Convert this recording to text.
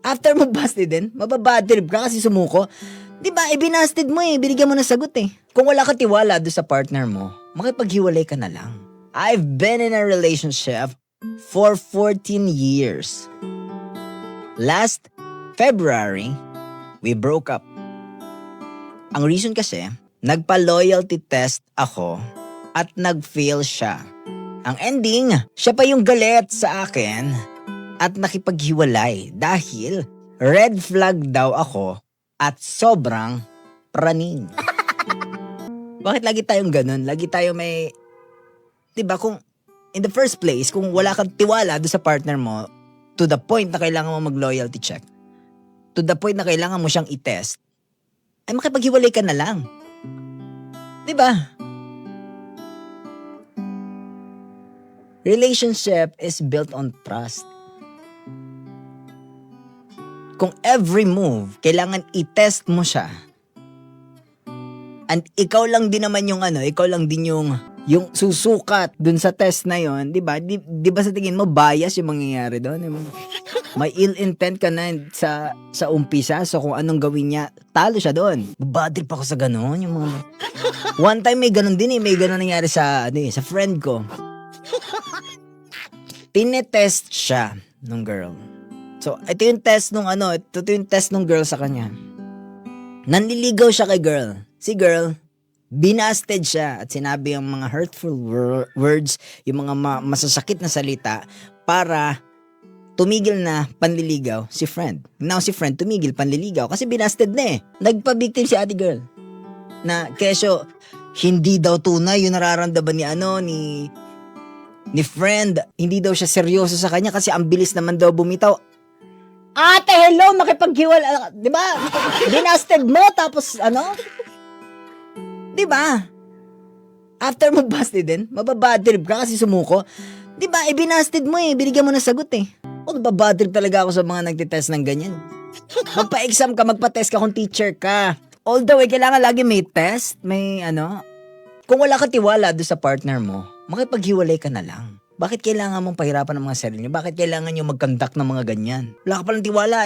After mo busted din, mababad trip ka kasi sumuko. Di ba, binasted mo binigyan mo ng sagot Kung wala ka tiwala doon sa partner mo, makipaghiwalay ka na lang. I've been in a relationship for 14 years. Last February, we broke up. Ang reason kasi, nagpa-loyalty test ako at nag-fail siya. Ang ending, siya pa yung galit sa akin at nakipaghiwalay dahil red flag daw ako at sobrang praning. Bakit lagi tayong ganun? Lagi tayo may... Diba kung in the first place, kung wala kang tiwala doon sa partner mo, to the point na kailangan mo mag-loyalty check, to the point na kailangan mo siyang i-test, ay makipaghiwalay ka na lang. Diba? Relationship is built on trust. Kung every move, kailangan i-test mo siya. And ikaw lang din naman yung ikaw lang din yung susukat dun sa test na yon, di ba? Di ba sa tingin mo bias yung mangyayari doon? May ill intent ka na sa umpisa, so kung anong gawin niya, talo siya doon. Babadrip ako sa ganun, yung mga... One time may ganun din may ganun nangyari sa friend ko. Tinetest siya nung girl. So, ito yung test nung girl sa kanya. Nanliligaw siya kay girl. Si girl, binasted siya at sinabi yung mga hurtful words, yung mga masasakit na salita para tumigil na panliligaw si friend. Now si friend tumigil panliligaw kasi binasted na Nagpa-victim si ate girl. Na kesyo, hindi daw tunay yung nararamdaman ni friend. Hindi daw siya seryoso sa kanya kasi ang bilis naman daw bumitaw. Ate, hello, makipaghiwalay, di ba? Binasted mo, tapos di ba? After mo busted din, mababad trip ka kasi sumuko. Di ba, binasted mo binigyan mo ng sagot O, nababad trip talaga ako sa mga nagtitest ng ganyan. Magpa-exam ka, magpa-test ka kung teacher ka. Although, kailangan lagi may test, may Kung wala ka tiwala doon sa partner mo, makipaghiwalay ka na lang. Bakit kailangan mong pahirapan ng mga sarili niyo? Bakit kailangan niyo mag-conduct ng mga ganyan? Wala ka palang tiwala